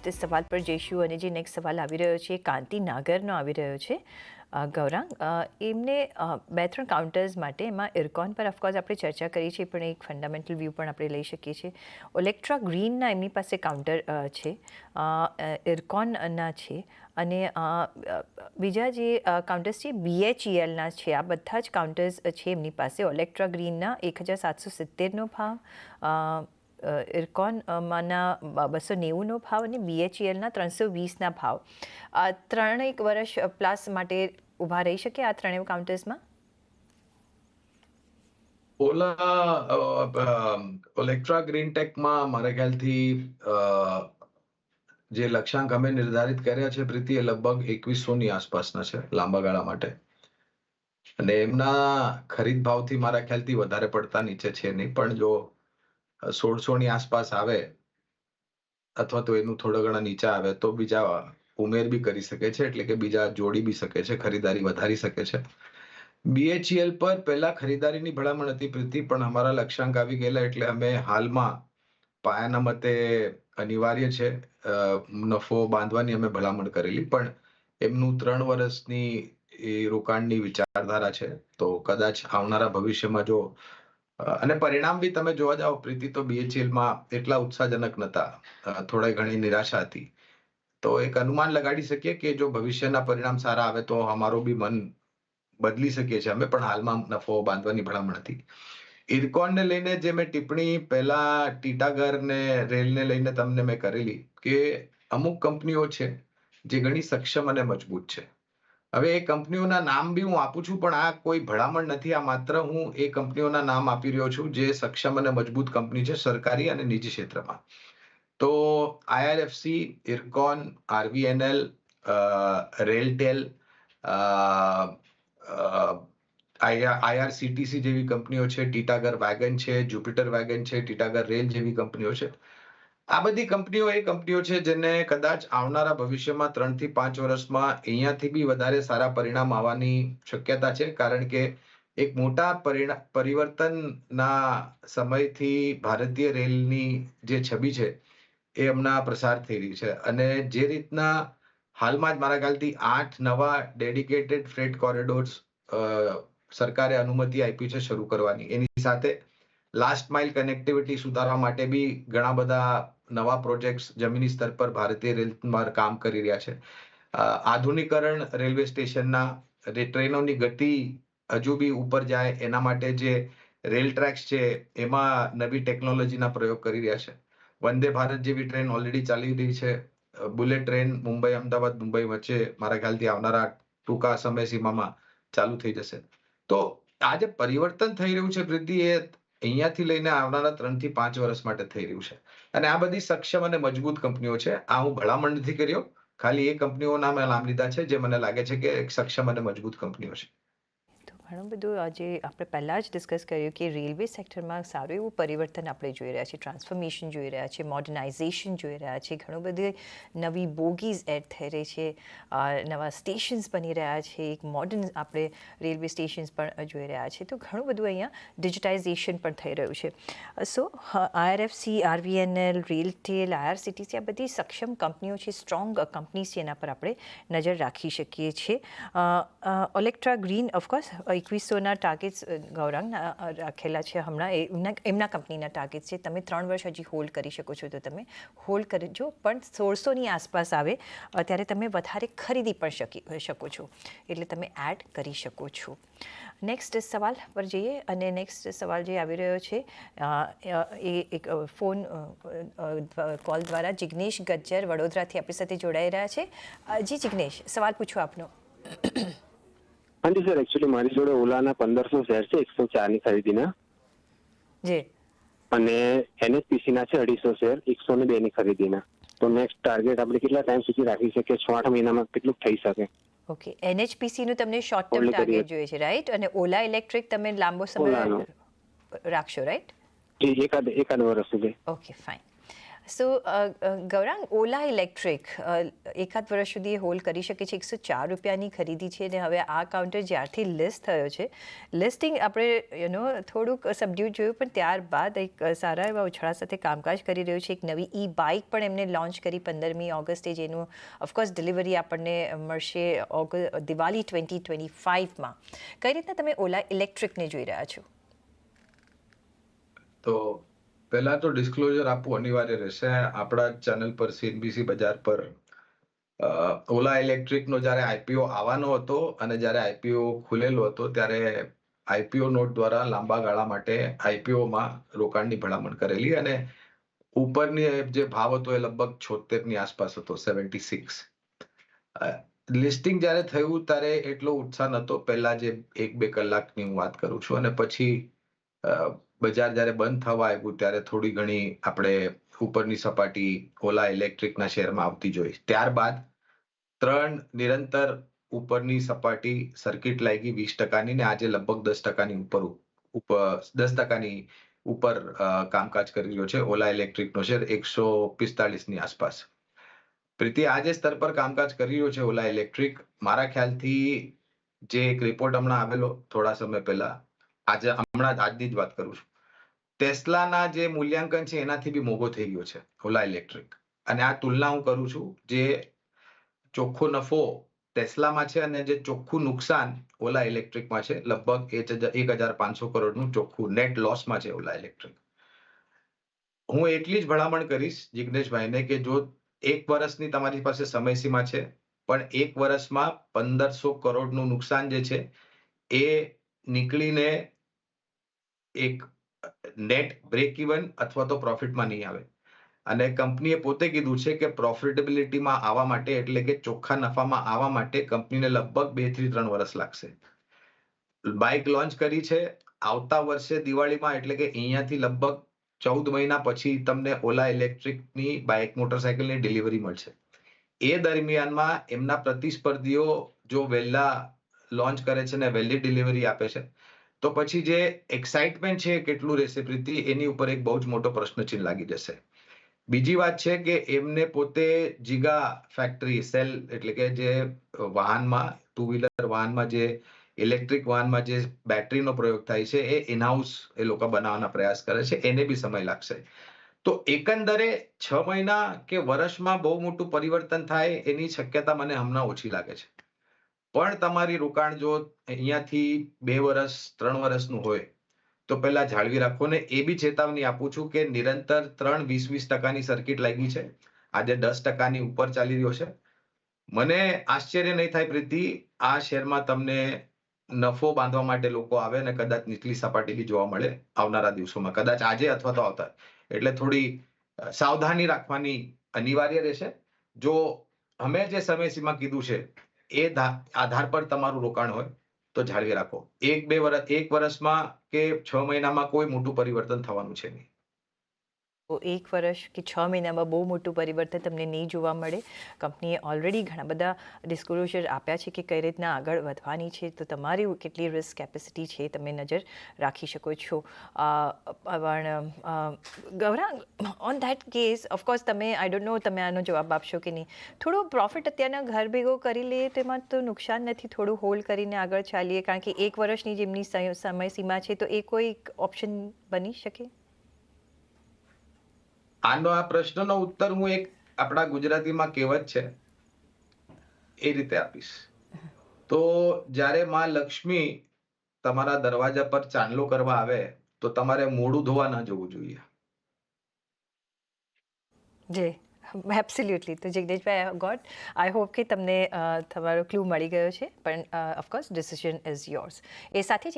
Next સવાલ પર જઈશું અને જે નેક્સ્ટ સવાલ આવી રહ્યો છે કાંતિ નાગરનો આવી રહ્યો છે. ગૌરાંગ, એમને 2-3 કાઉન્ટર્સ માટે એમાં ઇરકોન પર ઓફકોર્સ આપણે ચર્ચા કરી છે, પણ એક ફંડામેન્ટલ વ્યૂ પણ આપણે લઈ શકીએ છીએ. ઓલેક્ટ્રા ગ્રીનના એમની પાસે કાઉન્ટર છે, ઇરકોનના છે, અને બીજા જે કાઉન્ટર્સ છે BHELના છે. આ બધા જ કાઉન્ટર્સ છે એમની પાસે. ઓલેક્ટ્રા ગ્રીનના 1770નો ભાવ, ઇરકોનમાંના 290નો ભાવ અને BHELના 320ના ભાવ. 3 વર્ષ પ્લસ માટે ઊભા રહી શકે આ ત્રણેય કાઉન્ટર્સમાં? ઓલેક્ટ્રા ગ્રીન ટેકમાં મારા ખ્યાલથી જે લક્ષ્યાંક અમે નિર્ધારિત કર્યા છે પ્રીતિ, એ લગભગ 2100ની આસપાસના છે લાંબા ગાળા માટે. અને એમના ખરીદ ભાવથી મારા ખ્યાલથી વધારે પડતા નીચે છે નહીં, પણ જો 1600ની આસપાસ આવે અથવા તો એનું થોડા ઘણા નીચે આવે તો બીજા ઉમેર બી કરી શકે છે, એટલે કે બીજા જોડી બી શકે છે, ખરીદારી વધારી શકે છે. BHEL પર પહેલા ખરીદારીની ભલામણ હતી પ્રીતિ, પણ અમારા લક્ષ્યાંક આવી ગયેલા એટલે અમે હાલમાં પાયાના મતે અનિવાર્ય છે નફો બાંધવાની અમે ભલામણ કરેલી, પણ એમનું 3 વર્ષની એ રોકાણની વિચારધારા છે. તો કદાચ આવનારા ભવિષ્યમાં જો અને પરિણામ બી તમે જોવા જાઓ પ્રીતિ, તો BHELમાં એટલા ઉત્સાહજનક નતા, થોડી ઘણી નિરાશા હતી. તો એક અનુમાન લગાડી શકીએ કે જો ભવિષ્યના પરિણામ સારા આવે તો અમારું બી મન બદલી શકીએ છીએ અમે, પણ હાલમાં નફો બાંધવાની ભલામણ હતી. ઇરકોનને લઈને જે મેં ટિપ્પણી પહેલા ટીટાગર ને રેલને લઈને તમને મેં કરેલી કે અમુક કંપનીઓ છે જે ઘણી સક્ષમ અને મજબૂત છે. હવે એ કંપનીઓના નામ બી હું આપું છું, પણ આ કોઈ ભલામણ નથી. આ માત્ર હું એ કંપનીઓના નામ આપી રહ્યો છું જે સક્ષમ અને મજબૂત કંપની છે સરકારી અને નિજી ક્ષેત્રમાં. તો IRFC, IRCON, RVNL, RailTel, IRCTC જેવી કંપનીઓ છે, ટીટાગર વેગન છે, જુપિટર વેગન છે, ટીટાગર રેલ જેવી કંપનીઓ છે. આ બધી કંપનીઓ એ કંપનીઓ છે જેને કદાચ આવનારા ભવિષ્યમાં 3 થી 5 વર્ષમાં અહીંયાથી બી વધારે સારા પરિણામ આવવાની શક્યતા છે, કારણ કે એક મોટા પરિવર્તનના સમયથી ભારતીય રેલની જે છબી છે એ હમણાં પ્રસાર થઈ રહી છે. અને જે રીતના હાલમાં જ મારા ખ્યાલથી 8 નવા ડેડિકેટેડ ફ્રેટ કોરિડોર્સ સરકારે અનુમતિ આપી છે શરૂ કરવાની. એની સાથે લાસ્ટ માઇલ કનેક્ટિવિટી સુધારવા માટે બી ઘણા બધા નવા પ્રોજેક્ટ્સ જમીની સ્તર પર ભારતીય રેલમાં કામ કરી રહ્યા છે. આધુનિકરણ રેલવે સ્ટેશનના, ટ્રેનોની ગતિ હજુ બી ઉપર જાય એના માટે જે રેલ ટ્રેક્સ છે એમાં નવી ટેકનોલોજીના પ્રયોગ કરી રહ્યા છે. વંદે ભારત જેવી ટ્રેન ઓલરેડી ચાલી રહી છે. બુલેટ ટ્રેન મુંબઈ, અમદાવાદ, મુંબઈ વચ્ચે મારા ખ્યાલથી આવનારા ટૂંકા સમય સીમામાં ચાલુ થઈ જશે. તો આ જે પરિવર્તન થઈ રહ્યું છે પ્રીતિ, એ અહીંયાથી લઈને આવનારા 3 થી 5 વર્ષ માટે થઈ રહ્યું છે. અને આ બધી સક્ષમ અને મજબૂત કંપનીઓ છે. આ હું ભલામણ નથી કર્યો, ખાલી એ કંપનીઓના મેં નામ લીધા છે જે મને લાગે છે કે સક્ષમ અને મજબૂત કંપનીઓ છે. ઘણું બધું આજે આપણે પહેલાં જ ડિસ્કસ કર્યું કે રેલવે સેક્ટરમાં સારું એવું પરિવર્તન આપણે જોઈ રહ્યા છીએ, ટ્રાન્સફોર્મેશન જોઈ રહ્યા છીએ, મોડર્નાઇઝેશન જોઈ રહ્યા છીએ, ઘણું બધી નવી બોગીઝ એડ થઈ રહી છે, નવા સ્ટેશન્સ બની રહ્યા છે, એક મોડર્ન આપણે રેલવે સ્ટેશન્સ પણ જોઈ રહ્યા છીએ. તો ઘણું બધું અહીંયા ડિજિટાઇઝેશન પણ થઈ રહ્યું છે. સો IRFC, RVNL, રેલટેલ, IRCTC આ બધી સક્ષમ કંપનીઓ છે, સ્ટ્રોંગ કંપનીઝ છે, એના પર આપણે નજર રાખી શકીએ છીએ. ઓલેક્ટ્રા ગ્રીન ઓફકોર્સ 2100ના ટાર્ગેટ્સ ગૌરાંગ રાખેલા છે હમણાં, એમના કંપનીના ટાર્ગેટ્સ છે. તમે 3 વર્ષ હજી હોલ્ડ કરી શકો છો તો તમે હોલ્ડ કરજો, પણ 1600ની આસપાસ આવે ત્યારે તમે વધારે ખરીદી પણ શકો છો, એટલે તમે એડ કરી શકો છો. નેક્સ્ટ સવાલ પર જઈએ અને નેક્સ્ટ સવાલ જે આવી રહ્યો છે એ એક ફોન કોલ દ્વારા જિગ્નેશ ગજ્જર વડોદરાથી આપણી સાથે જોડાઈ રહ્યા છે. જી જિગ્નેશ, સવાલ પૂછો આપનો. हाँ जी सर, एक्चुअली મારી જોડે ઓલાના 1500 શેર છે 104ની ખરીદીના, જી, અને NHPC ના છે 250 શેર 102ની ખરીદીના. તો નેક્સ્ટ ટાર્ગેટ આપણે કેટલા ટાઈમ સુધી રાખી શકીએ? 6-8 મહિનામાં કેટલું થઈ શકે? ઓકે, NHPCનું તમને શોર્ટ ટર્મ ટાર્ગેટ જોઈએ છે, રાઈટ? અને ઓલા ઇલેક્ટ્રિક તમે લાંબો સમય રાખશો, રાઈટ? જી, એકાદ વર્ષ સુધી. Okay, fine. So Gaurang, Ola electric એકાદ વર્ષ સુધી હોલ્ડ કરી શકે છે. 104 રૂપિયાની ખરીદી છે અને હવે આ કાઉન્ટર જ્યારથી લિસ્ટ થયો છે, લિસ્ટિંગ આપણે થોડુંક સબડ્યુટ જોયું, પણ ત્યારબાદ એક સારા એવા ઉછાળા સાથે કામકાજ કરી રહ્યું છે. એક નવી ઈ બાઇક પણ એમને લોન્ચ કરી 15મી ઓગસ્ટે, જેનું ઓફકોર્સ ડિલિવરી આપણને મળશે દિવાળી 2025માં. કઈ રીતના તમે ઓલા ઇલેક્ટ્રિકને જોઈ રહ્યા છો? તો પહેલા તો ડિસ્ક્લોઝર આપવું અનિવાર્ય રહેશે. આપણા ચેનલ પર CNBC બજાર પર ઓલા ઇલેક્ટ્રિકનો જ્યારે આઈપીઓ આવવાનો હતો અને જ્યારે આઈપીઓ ખુલેલો હતો ત્યારે આઈપીઓ નોટ દ્વારા લાંબા ગાળા માટે આઈપીઓમાં રોકાણની ભલામણ કરેલી અને ઉપરની જે ભાવ હતો એ લગભગ 76ની આસપાસ હતો, 76. લિસ્ટિંગ જ્યારે થયું ત્યારે એટલો ઉત્સાહ નહોતો, પહેલા જે 1-2 કલાકની હું વાત કરું છું, અને પછી બજાર જ્યારે બંધ થવા આવ્યું ત્યારે થોડી ઘણી આપણે ઉપરની સપાટી ઓલા ઇલેક્ટ્રિકના શેરમાં આવતી જોઈ. ત્યારબાદ 3 નિરંતર ઉપરની સપાટી સર્કિટ લાગી 20%ની, ને આજે લગભગ 10%ની ઉપર 10%ની ઉપર કામકાજ કરી રહ્યો છે ઓલા ઇલેક્ટ્રિકનો શેર 145ની આસપાસ. પ્રીતિ, આ જે સ્તર પર કામકાજ કરી રહ્યો છે ઓલા ઇલેક્ટ્રિક, મારા ખ્યાલથી જે એક રિપોર્ટ હમણાં આવેલો થોડા સમય પહેલા, આજની જ વાત કરું છું, ટેસ્લાના જે મૂલ્યાંકન છે એનાથી બી મોંઘો થઈ ગયો છે ઓલા ઇલેક્ટ્રિક. અને આ તુલના હું કરું છું જે ચોખ્ખો નફો ટેસ્લામાં છે અને જે ચોખ્ખું નુકસાન ઓલા ઇલેક્ટ્રિકમાં છે, લગભગ 1,500 કરોડનું ચોખ્ખું નેટ લોસમાં છે ઓલા ઇલેક્ટ્રિક. હું એટલી જ ભલામણ કરીશ જિગ્નેશભાઈને કે જો 1 વર્ષની તમારી પાસે સમયસીમા છે, પણ 1 વર્ષમાં 1,500 કરોડનું નુકસાન જે છે એ નીકળીને એક નેટ બ્રેક ઇવન અથવા તો પ્રોફિટમાં નહીં આવે. અને કંપનીએ પોતે કીધું છે કે પ્રોફિટેબિલિટીમાં આવવા માટે, એટલે કે ચોખ્ખા નફામાં આવવા માટે કંપનીને લગભગ 2 થી 3 વર્ષ લાગશે. બાઇક લોન્ચ કરી છે આવતા વર્ષે દિવાળીમાં, એટલે કે અહીંયાથી લગભગ 14 મહિના પછી તમને ઓલા ઇલેક્ટ્રિકની બાઇક મોટરસાયકલની ડિલિવરી મળશે. એ દરમિયાનમાં એમના પ્રતિસ્પર્ધીઓ જો વહેલા લોન્ચ કરે છે ને વહેલી ડિલિવરી આપે છે, તો પછી જે એક્સાઇટમેન્ટ છે કેટલું રહેશે પ્રીતિ, એની ઉપર એક બહુ જ મોટો પ્રશ્નચિહ્ન લાગી જશે. બીજી વાત છે કે એમને પોતે જીગા ફેક્ટરી સેલ, એટલે કે જે વાહનમાં, 2 વ્હીલર વાહનમાં, જે ઇલેક્ટ્રિક વાહનમાં જે બેટરીનો પ્રયોગ થાય છે એ ઇનહાઉસ એ લોકો બનાવવાના પ્રયાસ કરે છે, એને બી સમય લાગશે. તો એકંદરે 6 મહિના કે વર્ષમાં બહુ મોટું પરિવર્તન થાય એની શક્યતા મને હમણાં ઓછી લાગે છે. પણ તમારી રોકાણ જો અહીંયાથી 2 વર્ષ 3 વર્ષનું હોય તો પહેલા જાળવી રાખો. ને એ બી ચેતવણી આપું છું કે નિરંતર 3-20% સર્કિટ લાગી છે, આજે 10%ની ઉપર ચાલી રહ્યો છે. મને આશ્ચર્ય નહીં થાય પ્રીતિ, આ શેરમાં તમને નફો બાંધવા માટે લોકો આવે અને કદાચ નીચલી સપાટી બી જોવા મળે આવનારા દિવસોમાં, કદાચ આજે અથવા તો આવતા. એટલે થોડી સાવધાની રાખવાની અનિવાર્ય રહેશે. જો અમે જે સમયસીમા કીધું છે એ આધાર પર તમારું રોકાણ હોય તો જાળવી રાખો. 1 વર્ષમાં કે 6 મહિનામાં કોઈ મોટું પરિવર્તન થવાનું છે નહીં. તો 1 વર્ષ કે 6 મહિનામાં બહુ મોટું પરિવર્તન તમને નહીં જોવા મળે. કંપનીએ ઓલરેડી ઘણા બધા ડિસ્ક્લોઝર આપ્યા છે કે કઈ રીતના આગળ વધવાની છે, તો તમારી કેટલી રિસ્ક કેપેસિટી છે તમે નજર રાખી શકો છો. પણ Gaurang, on that case of course તમે, આઈ ડોન્ટ નો તમે આનો જવાબ આપશો કે નહીં, થોડો પ્રોફિટ અત્યારના ઘર ભેગો કરી લઈએ તેમાં તો નુકસાન નથી, થોડું હોલ્ડ કરીને આગળ ચાલીએ, કારણ કે 1 વર્ષની જેમની સમયસીમા છે, તો એ કોઈ ઓપ્શન બની શકે? આનો આ પ્રશ્નનો ઉત્તર હું એક આપણા ગુજરાતીમાં કહેવત છે એ રીતે આપીશ. તો જ્યારે માં લક્ષ્મી તમારા દરવાજા પર ચાંદલો કરવા આવે તો તમારે મોઢું ધોવા ન જવું જોઈએ. જી, એબ્સોલ્યુટલી. તો જિગ્નેશભાઈ, આઈ હોપ કે તમને તમારો ક્લુ મળી ગયો છે, પણ ઓફકોર્સ ડિસિઝન ઇઝ યોર્સ. એ સાથે જ